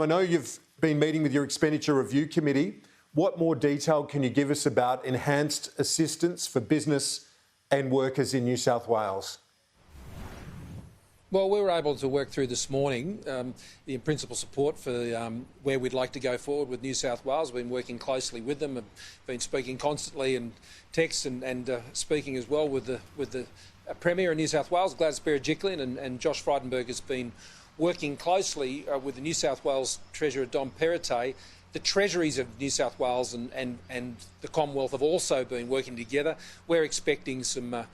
I know you've been meeting with your Expenditure Review Committee. What more detail can you give us about enhanced assistance for business and workers in New South Wales? Well, we were able to work through this morning the in-principle support for where we'd like to go forward with New South Wales. We've been working closely with them, have been speaking constantly and text and speaking as well with the Premier in New South Wales, Gladys Berejiklian, and Josh Frydenberg has been working closely with the New South Wales Treasurer Dom Perrottet. The Treasuries of New South Wales and the Commonwealth have also been working together. We're expecting some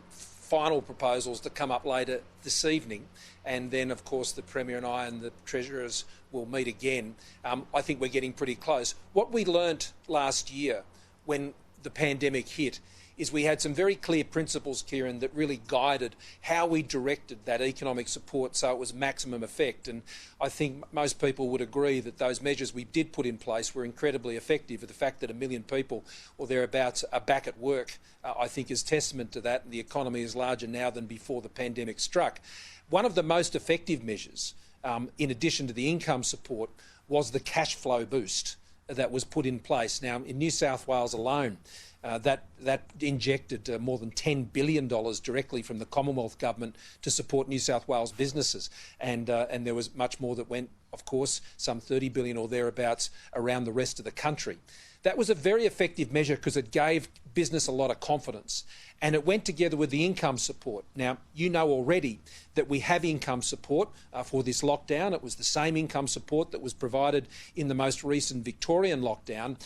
final proposals to come up later this evening, and then of course the Premier and I and the Treasurers will meet again. I think we're getting pretty close. What we learnt last year when the pandemic hit is we had some very clear principles, Kieran, that really guided how we directed that economic support so it was maximum effect. And I think most people would agree that those measures we did put in place were incredibly effective. The fact that 1 million people or thereabouts are back at work, I think is testament to that, and the economy is larger now than before the pandemic struck. One of the most effective measures, in addition to the income support, was the cash flow boost that was put in place. Now, in New South Wales alone, that injected more than $10 billion directly from the Commonwealth Government to support New South Wales businesses. And there was much more that went, of course, some $30 billion or thereabouts around the rest of the country. That was a very effective measure because it gave business a lot of confidence, and it went together with the income support. Now, you know already that we have income support for this lockdown. It was the same income support that was provided in the most recent Victorian lockdown,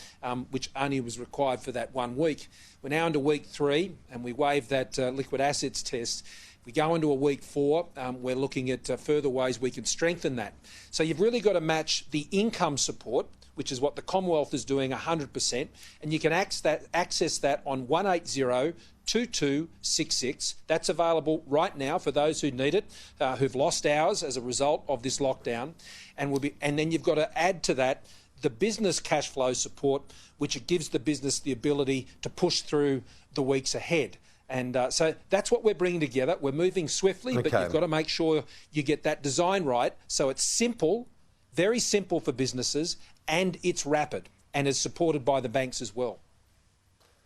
which only was required for that 1 week. We're now into week 3, and we waived that liquid assets test. We go into a week 4, we're looking at further ways we can strengthen that. So you've really got to match the income support, which is what the Commonwealth is doing 100%, and you can access that on 180-2266. That's available right now for those who need it, who've lost hours as a result of this lockdown. And then you've got to add to that the business cash flow support, which gives the business the ability to push through the weeks ahead. And so that's what we're bringing together. We're moving swiftly, but you've got to make sure you get that design right so it's simple, very simple for businesses, and it's rapid and is supported by the banks as well.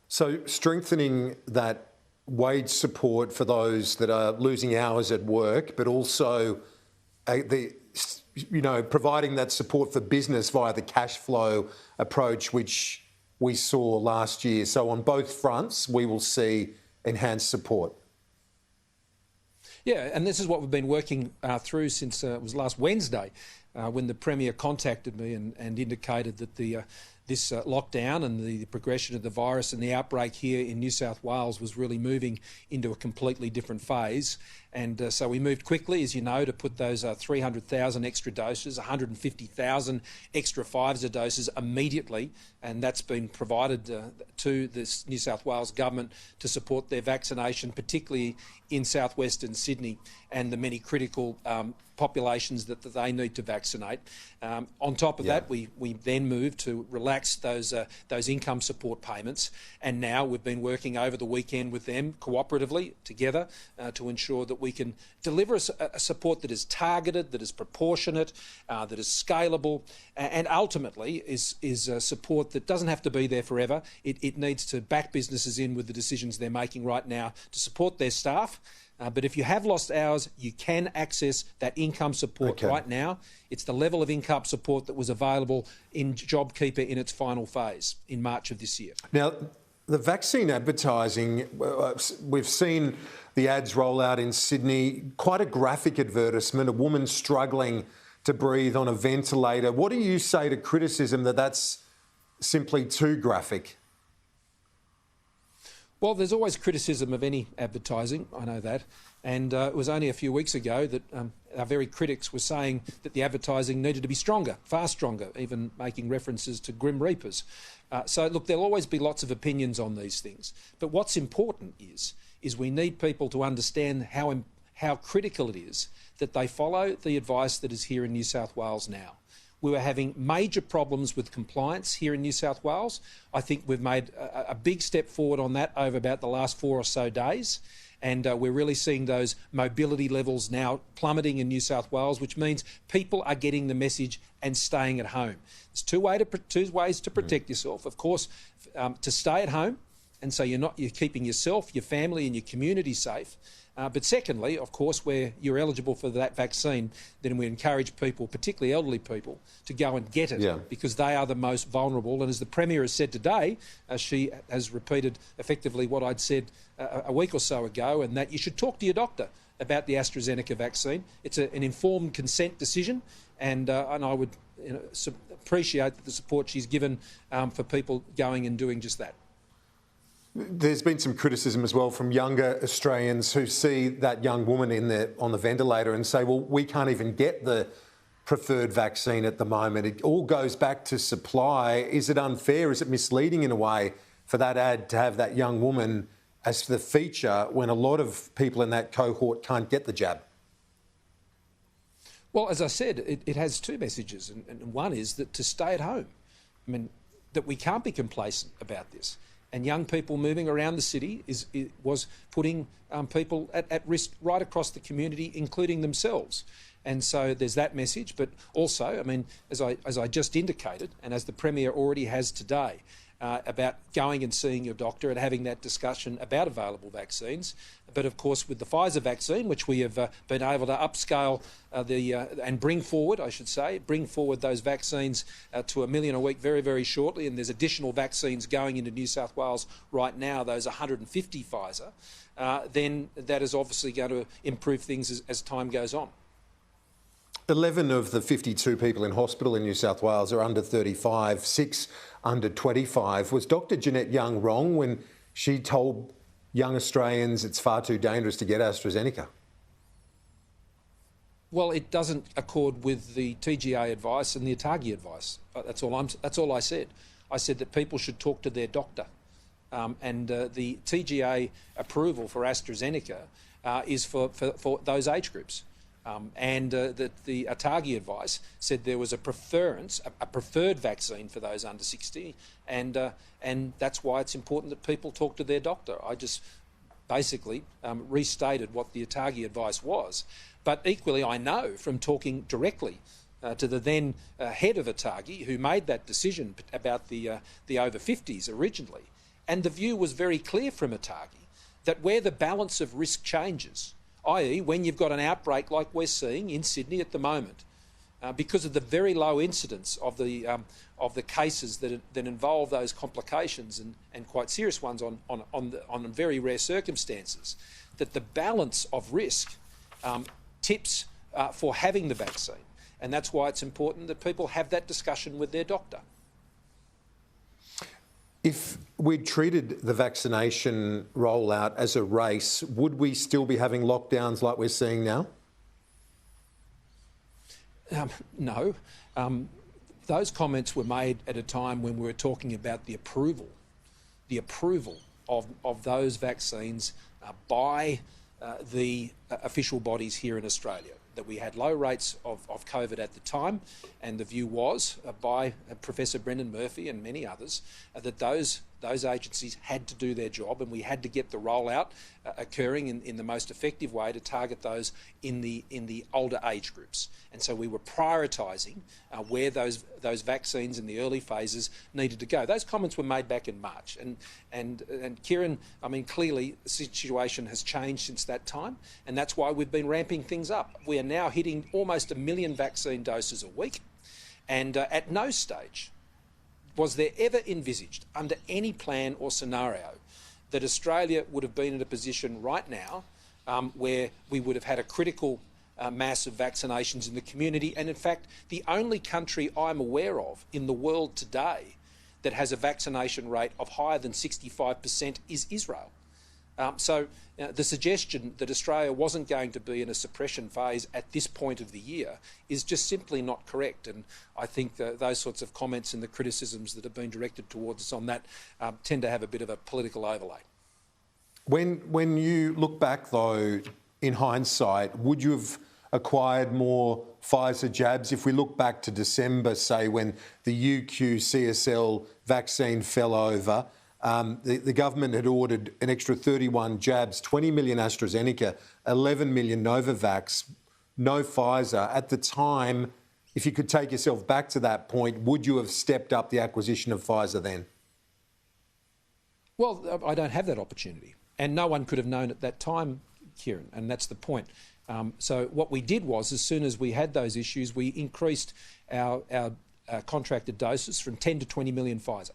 So strengthening that wage support for those that are losing hours at work, but also providing that support for business via the cash flow approach, which we saw last year. So on both fronts, we will see enhanced support. Yeah, and this is what we've been working through since it was last Wednesday, when the Premier contacted me and indicated that this lockdown and the progression of the virus and the outbreak here in New South Wales was really moving into a completely different phase. And so we moved quickly, as you know, to put those 300,000 extra doses, 150,000 extra Pfizer doses immediately, and that's been provided to the New South Wales Government to support their vaccination, particularly in southwestern Sydney and the many critical populations that they need to vaccinate. On top of that, we then moved to relax those income support payments, and now we've been working over the weekend with them cooperatively together to ensure that we can deliver a support that is targeted, that is proportionate, that is scalable, and ultimately is support that doesn't have to be there forever. It needs to back businesses in with the decisions they're making right now to support their staff. But if you have lost hours, you can access that income support right now. It's the level of income support that was available in JobKeeper in its final phase in March of this year. Now, the vaccine advertising, we've seen the ads roll out in Sydney, quite a graphic advertisement, a woman struggling to breathe on a ventilator. What do you say to criticism that that's simply too graphic? Well, there's always criticism of any advertising, I know that. And it was only a few weeks ago that our very critics were saying that the advertising needed to be stronger, far stronger, even making references to Grim Reapers. So, look, there'll always be lots of opinions on these things. But what's important is we need people to understand how critical it is that they follow the advice that is here in New South Wales now. We were having major problems with compliance here in New South Wales. I think we've made a big step forward on that over about the last 4 or so days. And we're really seeing those mobility levels now plummeting in New South Wales, which means people are getting the message and staying at home. There's two ways to protect yourself. Of course, to stay at home, and so you're keeping yourself, your family and your community safe. But secondly, of course, where you're eligible for that vaccine, then we encourage people, particularly elderly people, to go and get it because they are the most vulnerable. And as the Premier has said today, she has repeated effectively what I'd said a week or so ago, and that you should talk to your doctor about the AstraZeneca vaccine. It's an informed consent decision, and I would appreciate the support she's given for people going and doing just that. There's been some criticism as well from younger Australians who see that young woman on the ventilator and say, well, we can't even get the preferred vaccine at the moment. It all goes back to supply. Is it unfair? Is it misleading in a way for that ad to have that young woman as the feature when a lot of people in that cohort can't get the jab? Well, as I said, it has two messages, and one is that to stay at home. I mean, that we can't be complacent about this. And young people moving around the city was putting people at risk right across the community, including themselves. And so there's that message. But also, I mean, as I just indicated, and as the Premier already has today, about going and seeing your doctor and having that discussion about available vaccines. But of course, with the Pfizer vaccine, which we have been able to upscale and bring forward those vaccines to 1 million a week very, very shortly. And there's additional vaccines going into New South Wales right now, those 150 Pfizer. Then that is obviously going to improve things as time goes on. 11 of the 52 people in hospital in New South Wales are under 35, 6 under 25. Was Dr Jeanette Young wrong when she told young Australians it's far too dangerous to get AstraZeneca? Well, it doesn't accord with the TGA advice and the ATAGI advice. That's all I said. I said that people should talk to their doctor. And the TGA approval for AstraZeneca is for those age groups. And that the ATAGI advice said there was a preferred vaccine for those under 60, and that's why it's important that people talk to their doctor. I just basically restated what the ATAGI advice was. But equally, I know from talking directly to the then head of ATAGI, who made that decision about the over 50s originally, and the view was very clear from ATAGI that where the balance of risk changes, i.e. when you've got an outbreak like we're seeing in Sydney at the moment, because of the very low incidence of the cases that involve those complications and quite serious ones on very rare circumstances, that the balance of risk tips for having the vaccine. And that's why it's important that people have that discussion with their doctor. If we'd treated the vaccination rollout as a race, would we still be having lockdowns like we're seeing now? No. Those comments were made at a time when we were talking about the approval of those vaccines by the official bodies here in Australia, that we had low rates of COVID at the time, and the view was by Professor Brendan Murphy and many others that those agencies had to do their job, and we had to get the rollout occurring in the most effective way to target those in the older age groups. And so we were prioritising where those vaccines in the early phases needed to go. Those comments were made back in March, and Kieran, I mean, clearly the situation has changed since that time, and that's why we've been ramping things up. We are now hitting almost 1 million vaccine doses a week, and at no stage was there ever envisaged, under any plan or scenario, that Australia would have been in a position right now where we would have had a critical mass of vaccinations in the community. And in fact, the only country I'm aware of in the world today that has a vaccination rate of higher than 65% is Israel. So the suggestion that Australia wasn't going to be in a suppression phase at this point of the year is just simply not correct. And I think those sorts of comments and the criticisms that have been directed towards us on that tend to have a bit of a political overlay. When you look back, though, in hindsight, would you have acquired more Pfizer jabs? If we look back to December, say, when the UQ-CSL vaccine fell over, the government had ordered an extra 31 jabs, 20 million AstraZeneca, 11 million Novavax, no Pfizer. At the time, if you could take yourself back to that point, would you have stepped up the acquisition of Pfizer then? Well, I don't have that opportunity. And no one could have known at that time, Kieran, and that's the point. So what we did was, as soon as we had those issues, we increased our contracted doses from 10 to 20 million Pfizer.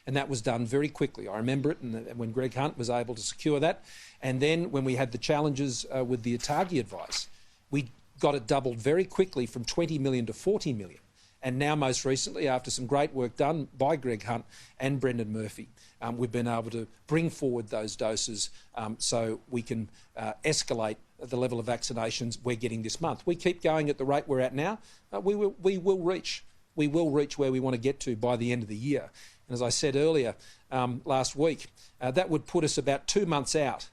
And that was done very quickly. I remember it when Greg Hunt was able to secure that. And then when we had the challenges with the ATAGI advice, we got it doubled very quickly from 20 million to 40 million. And now, most recently, after some great work done by Greg Hunt and Brendan Murphy, we've been able to bring forward those doses so we can escalate the level of vaccinations we're getting this month. We keep going at the rate we're at now, we will reach where we want to get to by the end of the year. And as I said earlier last week, that would put us about 2 months out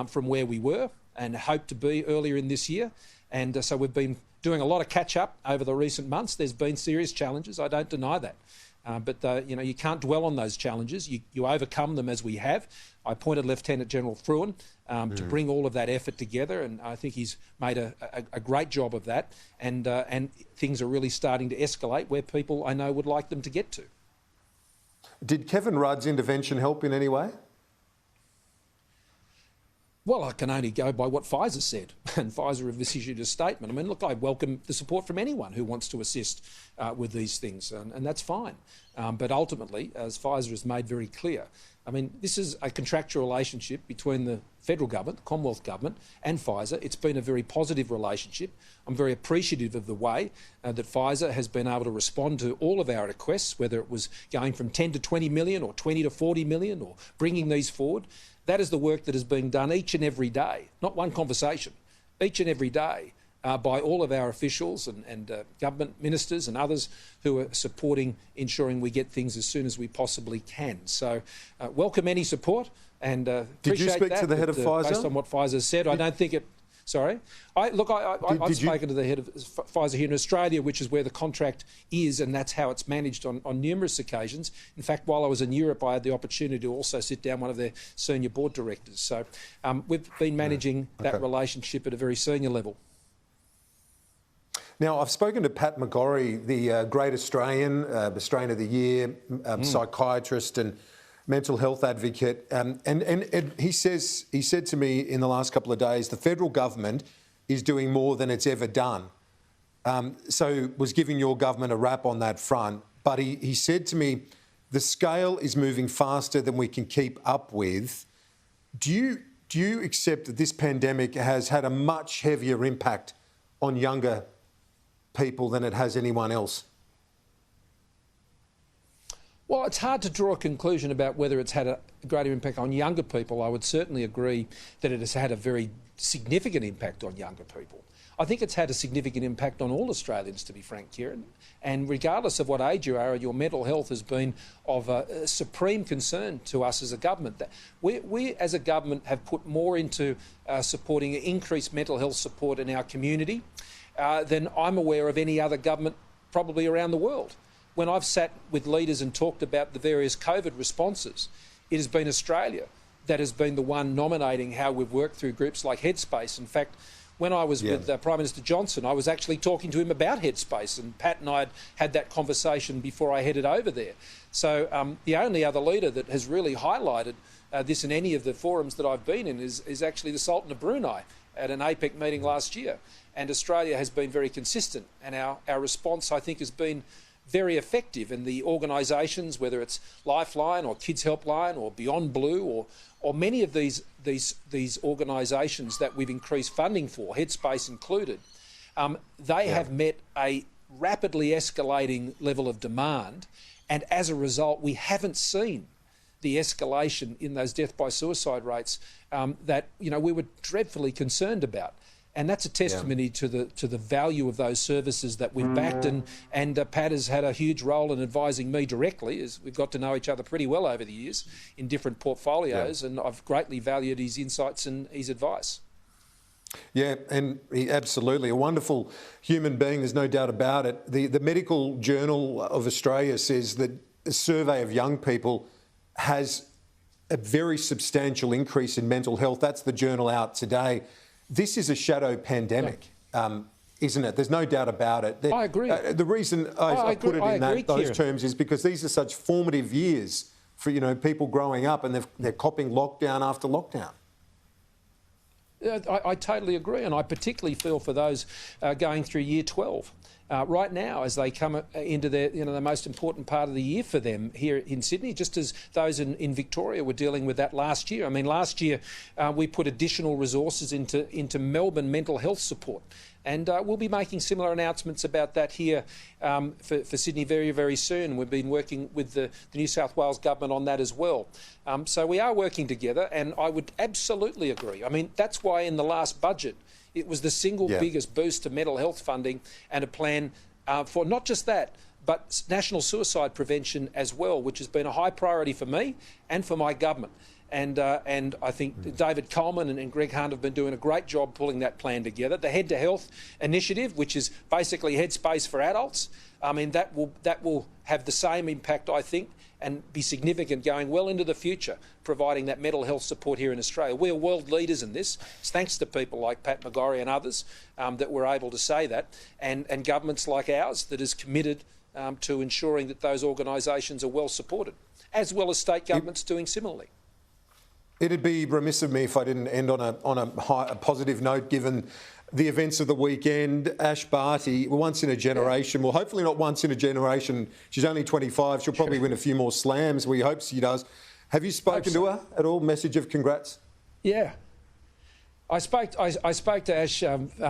from where we were and hope to be earlier in this year. And so we've been doing a lot of catch-up over the recent months. There's been serious challenges, I don't deny that. But you can't dwell on those challenges. You overcome them as we have. I appointed Lieutenant General Fruin to bring all of that effort together, and I think he's made a great job of that. And things are really starting to escalate where people, I know, would like them to get to. Did Kevin Rudd's intervention help in any way? Well, I can only go by what Pfizer said, and Pfizer have issued a statement. I mean, look, I welcome the support from anyone who wants to assist with these things, and that's fine. But ultimately, as Pfizer has made very clear, I mean, this is a contractual relationship between the federal government, the Commonwealth government, and Pfizer. It's been a very positive relationship. I'm very appreciative of the way that Pfizer has been able to respond to all of our requests, whether it was going from 10 to 20 million or 20 to 40 million or bringing these forward. That is the work that is being done each and every day, not one conversation, each and every day by all of our officials and government ministers and others who are supporting ensuring we get things as soon as we possibly can. So welcome any support and appreciate that. Did you speak to the head of Pfizer? Based on what Pfizer said, I don't think it... Sorry? I've spoken to the head of Pfizer here in Australia, which is where the contract is, and that's how it's managed on numerous occasions. In fact, while I was in Europe, I had the opportunity to also sit down one of their senior board directors. So we've been managing that relationship at a very senior level. Now, I've spoken to Pat McGorry, the great Australian, Australian of the Year, psychiatrist and mental health advocate, and he said to me in the last couple of days, the federal government is doing more than it's ever done. So was giving your government a rap on that front, but he said to me, the scale is moving faster than we can keep up with. Do you accept that this pandemic has had a much heavier impact on younger people than it has anyone else? Well, it's hard to draw a conclusion about whether it's had a greater impact on younger people. I would certainly agree that it has had a very significant impact on younger people. I think it's had a significant impact on all Australians, to be frank, Kieran. And regardless of what age you are, your mental health has been of a supreme concern to us as a government. We as a government have put more into supporting increased mental health support in our community than I'm aware of any other government probably around the world. When I've sat with leaders and talked about the various COVID responses, it has been Australia that has been the one nominating how we've worked through groups like Headspace. In fact, when I was with Prime Minister Johnson, I was actually talking to him about Headspace, and Pat and I had that conversation before I headed over there. So the only other leader that has really highlighted this in any of the forums that I've been in is actually the Sultan of Brunei at an APEC meeting last year. And Australia has been very consistent, and our response, I think, has been very effective, and the organisations, whether it's Lifeline or Kids Helpline or Beyond Blue or many of these organisations that we've increased funding for, Headspace included, they have met a rapidly escalating level of demand, and as a result we haven't seen the escalation in those death by suicide rates that we were dreadfully concerned about. And that's a testimony to the value of those services that we've backed. And Pat has had a huge role in advising me directly, as we've got to know each other pretty well over the years in different portfolios, and I've greatly valued his insights and his advice. Yeah, and absolutely. A wonderful human being, there's no doubt about it. The Medical Journal of Australia says that a survey of young people has a very substantial increase in mental health. That's the journal out today. This is a shadow pandemic, isn't it? There's no doubt about it. I agree. The reason I put it in those terms is because these are such formative years for people growing up, and they're copping lockdown after lockdown. I totally agree, and I particularly feel for those going through year 12 right now as they come into the most important part of the year for them here in Sydney, just as those in Victoria were dealing with that last year. I mean, last year we put additional resources into Melbourne mental health support. And we'll be making similar announcements about that here for Sydney very, very soon. We've been working with the New South Wales government on that as well. So we are working together, and I would absolutely agree. I mean, that's why in the last budget, it was the single biggest boost to mental health funding and a plan for not just that, but national suicide prevention as well, which has been a high priority for me and for my government. And I think David Coleman and Greg Hunt have been doing a great job pulling that plan together. The Head to Health initiative, which is basically headspace for adults, I mean, that will have the same impact, I think, and be significant going well into the future, providing that mental health support here in Australia. We are world leaders in this. It's thanks to people like Pat McGorry and others that we're able to say that, and governments like ours that is committed to ensuring that those organisations are well supported, as well as state governments doing similarly. It'd be remiss of me if I didn't end on a positive note, given the events of the weekend. Ash Barty, once in a generation, well, hopefully not once in a generation. She's only 25. She'll probably win a few more slams. We hope she does. Have you spoken to her at all? Message of congrats? Yeah. I spoke to Ash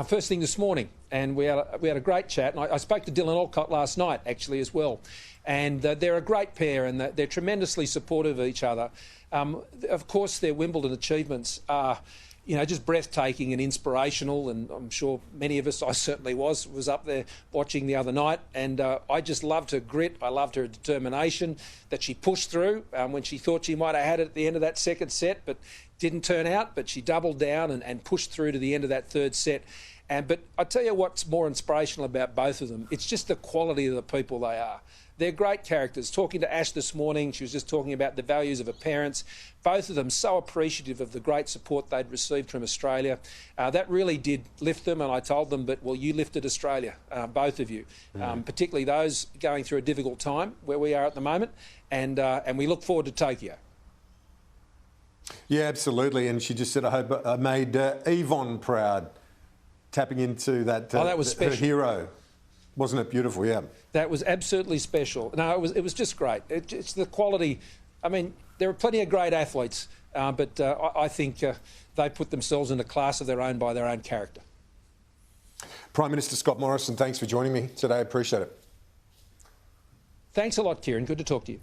first thing this morning, and we had a great chat. And I spoke to Dylan Alcott last night, actually, as well. And they're a great pair, and they're tremendously supportive of each other. Of course, their Wimbledon achievements are, just breathtaking and inspirational. And I'm sure many of us, I certainly was up there watching the other night. And I just loved her grit. I loved her determination that she pushed through when she thought she might have had it at the end of that second set, but didn't turn out. But she doubled down and pushed through to the end of that third set. But I tell you what's more inspirational about both of them. It's just the quality of the people they are. They're great characters. Talking to Ash this morning, she was just talking about the values of her parents. Both of them so appreciative of the great support they'd received from Australia. That really did lift them, and I told them, but, well, you lifted Australia, both of you, particularly those going through a difficult time where we are at the moment, and we look forward to Tokyo. Yeah, absolutely. And she just said, I hope I made Yvonne proud, tapping into that, that was special. Her hero. Wasn't it beautiful? Yeah. That was absolutely special. No, it was just great. It's the quality. I mean, there are plenty of great athletes, but I think they put themselves in a class of their own by their own character. Prime Minister Scott Morrison, thanks for joining me today. I appreciate it. Thanks a lot, Kieran. Good to talk to you.